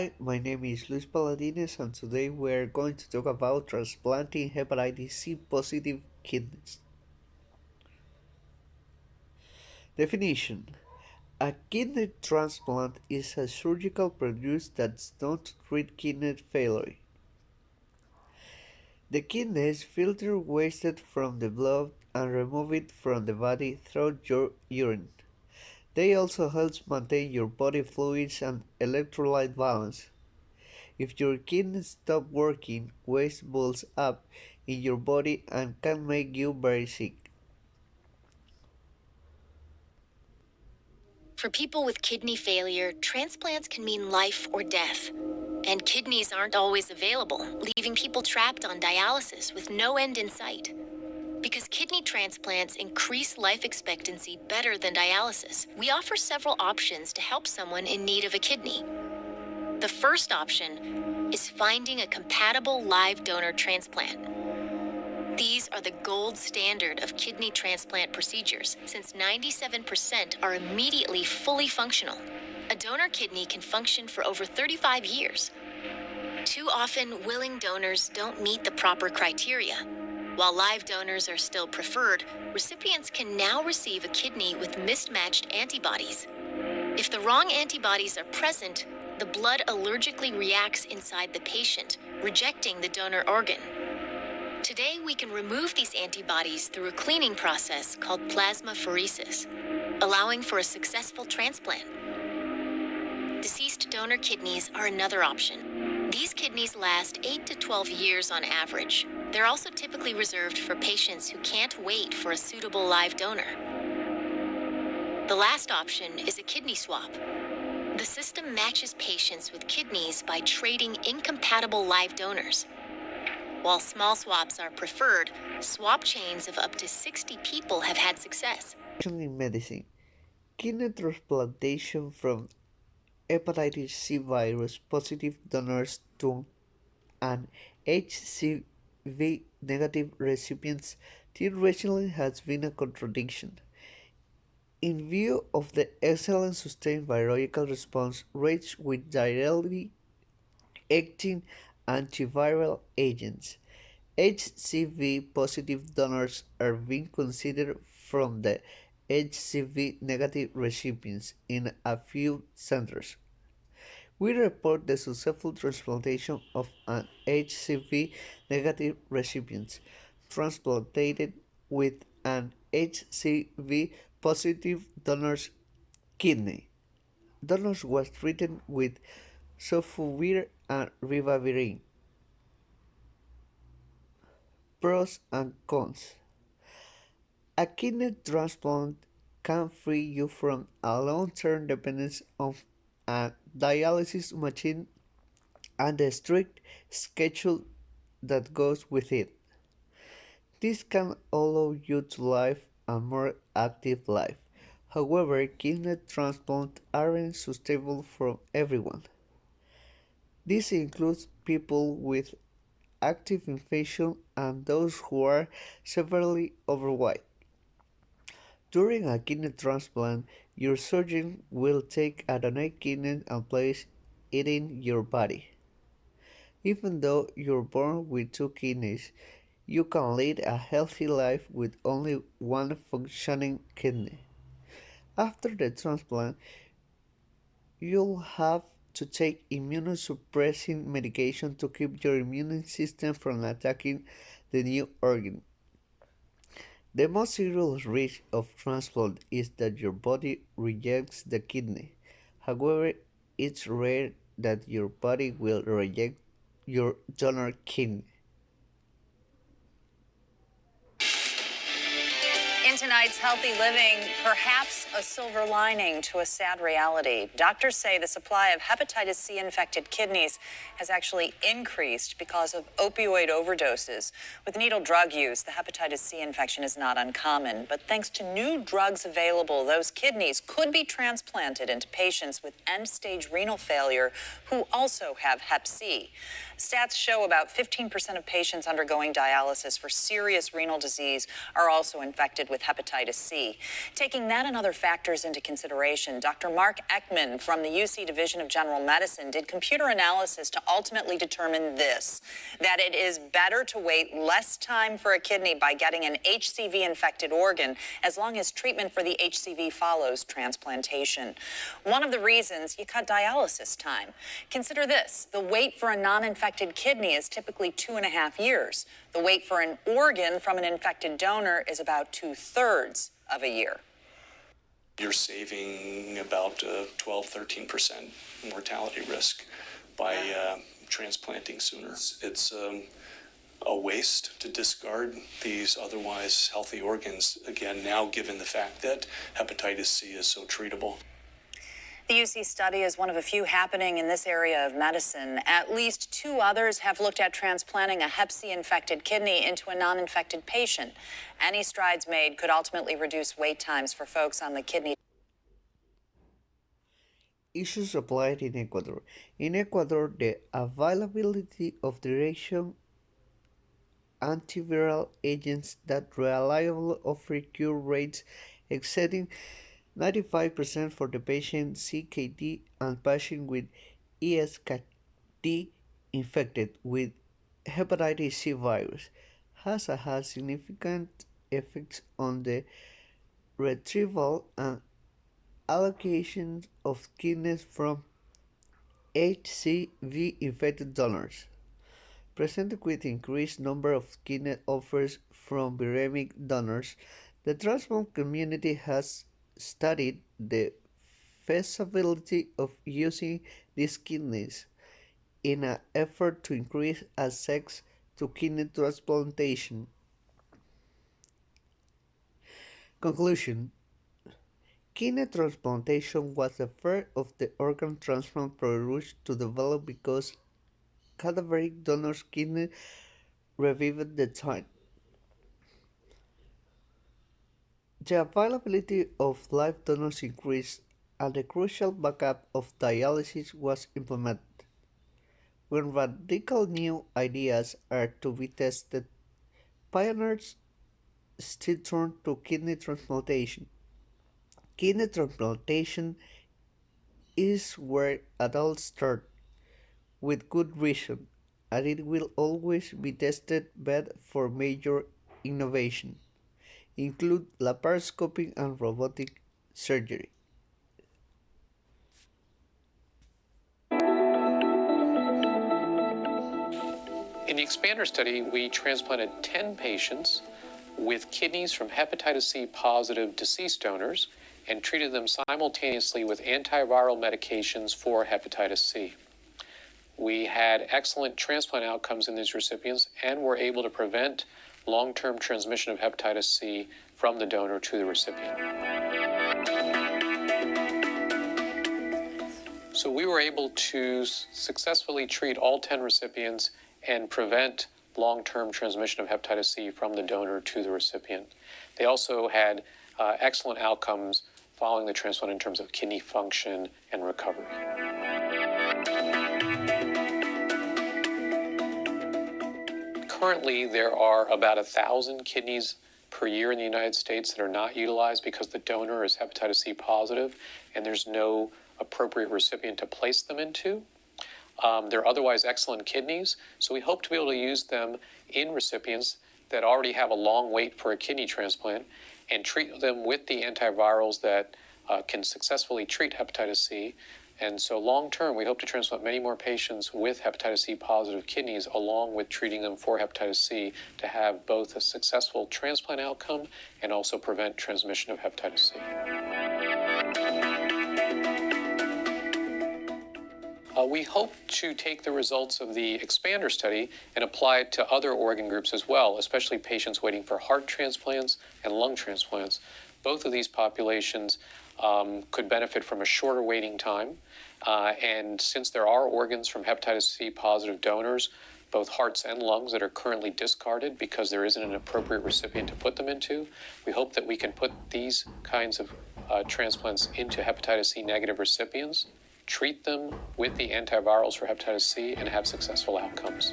Hi, my name is Luis Paladines, and today we're going to talk about transplanting hepatitis C positive kidneys. Definition: a kidney transplant is a surgical procedure that's done to treat kidney failure. The kidneys filter waste from the blood and remove it from the body through your urine. They also help maintain your body fluids and electrolyte balance. If your kidneys stop working, waste builds up in your body and can make you very sick. For people with kidney failure, transplants can mean life or death. And kidneys aren't always available, leaving people trapped on dialysis with no end in sight. Because kidney transplants increase life expectancy better than dialysis, we offer several options to help someone in need of a kidney. The first option is finding a compatible live donor transplant. These are the gold standard of kidney transplant procedures, since 97% are immediately fully functional. A donor kidney can function for over 35 years. Too often, willing donors don't meet the proper criteria. While live donors are still preferred, recipients can now receive a kidney with mismatched antibodies. If the wrong antibodies are present, the blood allergically reacts inside the patient, rejecting the donor organ. Today, we can remove these antibodies through a cleaning process called plasmapheresis, allowing for a successful transplant. Deceased donor kidneys are another option. These kidneys last 8 to 12 years on average. They're also typically reserved for patients who can't wait for a suitable live donor. The last option is a kidney swap. The system matches patients with kidneys by trading incompatible live donors. While small swaps are preferred, swap chains of up to 60 people have had success. In medicine, kidney transplantation from hepatitis C virus positive donors to an HCV negative recipients till recently has been a contradiction. In view of the excellent sustained virological response rates with directly acting antiviral agents, HCV positive donors are being considered from the HCV negative recipients in a few centers. We report the successful transplantation of an HCV negative recipient transplanted with an HCV positive donor's kidney. Donors was treated with sulfovir and ribavirin. Pros and cons. A kidney transplant can free you from a long-term dependence on a dialysis machine and the strict schedule that goes with it. This can allow you to live a more active life. However, kidney transplants aren't suitable for everyone. This includes people with active infection and those who are severely overweight. During a kidney transplant, your surgeon will take a donor kidney and place it in your body. Even though you're born with two kidneys, you can lead a healthy life with only one functioning kidney. After the transplant, you'll have to take immunosuppressing medication to keep your immune system from attacking the new organ. The most serious risk of transplant is that your body rejects the kidney. However, it's rare that your body will reject your donor kidney. In tonight's Healthy Living, perhaps a silver lining to a sad reality. Doctors say the supply of hepatitis C infected kidneys has actually increased because of opioid overdoses. With needle drug use, the hepatitis C infection is not uncommon. But thanks to new drugs available, those kidneys could be transplanted into patients with end-stage renal failure who also have hep C. Stats show about 15% of patients undergoing dialysis for serious renal disease are also infected with hepatitis C. Taking that and other factors into consideration, Dr. Mark Ekman from the UC Division of General Medicine did computer analysis to ultimately determine this, that it is better to wait less time for a kidney by getting an HCV-infected organ as long as treatment for the HCV follows transplantation. One of the reasons, you cut dialysis time. Consider this, the wait for a non-infected kidney is typically 2.5 years. The wait for an organ from an infected donor is about 2/3 of a year. You're saving about 12, 13% mortality risk by transplanting sooner. It's a waste to discard these otherwise healthy organs, again, now given the fact that hepatitis C is so treatable. The UC study is one of a few happening in this area of medicine. At least 2 others have looked at transplanting a Hep C-infected kidney into a non-infected patient. Any strides made could ultimately reduce wait times for folks on the kidney. Issues applied in Ecuador. In Ecuador, the availability of duration antiviral agents that reliably offer cure rates exceeding 95% for the patient CKD and patient with ESKD infected with hepatitis C virus has had significant effects on the retrieval and allocation of kidneys from HCV infected donors. Presented with increased number of kidney offers from viremic donors, the transplant community has studied the feasibility of using these kidneys in an effort to increase access to kidney transplantation. Conclusion: kidney transplantation was the first of the organ transplant products to develop because cadaveric donors' kidneys revived the time. The availability of live donors increased, and the crucial backup of dialysis was implemented. When radical new ideas are to be tested, pioneers still turn to kidney transplantation. Kidney transplantation is where adults start, with good reason, and it will always be tested bed for major innovation, include laparoscopy and robotic surgery. In the expander study, we transplanted 10 patients with kidneys from hepatitis C positive deceased donors and treated them simultaneously with antiviral medications for hepatitis C. We had excellent transplant outcomes in these recipients and were able to prevent long-term transmission of hepatitis C from the donor to the recipient. So we were able to successfully treat all 10 recipients and prevent long-term transmission of hepatitis C from the donor to the recipient. They also had excellent outcomes following the transplant in terms of kidney function and recovery. Currently, there are about 1,000 kidneys per year in the United States that are not utilized because the donor is hepatitis C positive and there's no appropriate recipient to place them into. They're otherwise excellent kidneys, so we hope to be able to use them in recipients that already have a long wait for a kidney transplant and treat them with the antivirals that can successfully treat hepatitis C. And so long term, we hope to transplant many more patients with hepatitis C positive kidneys along with treating them for hepatitis C to have both a successful transplant outcome and also prevent transmission of hepatitis C. We hope to take the results of the expander study and apply it to other organ groups as well, especially patients waiting for heart transplants and lung transplants. Both of these populations could benefit from a shorter waiting time. And since there are organs from hepatitis C positive donors, both hearts and lungs that are currently discarded because there isn't an appropriate recipient to put them into, we hope that we can put these kinds of transplants into hepatitis C negative recipients, treat them with the antivirals for hepatitis C, and have successful outcomes.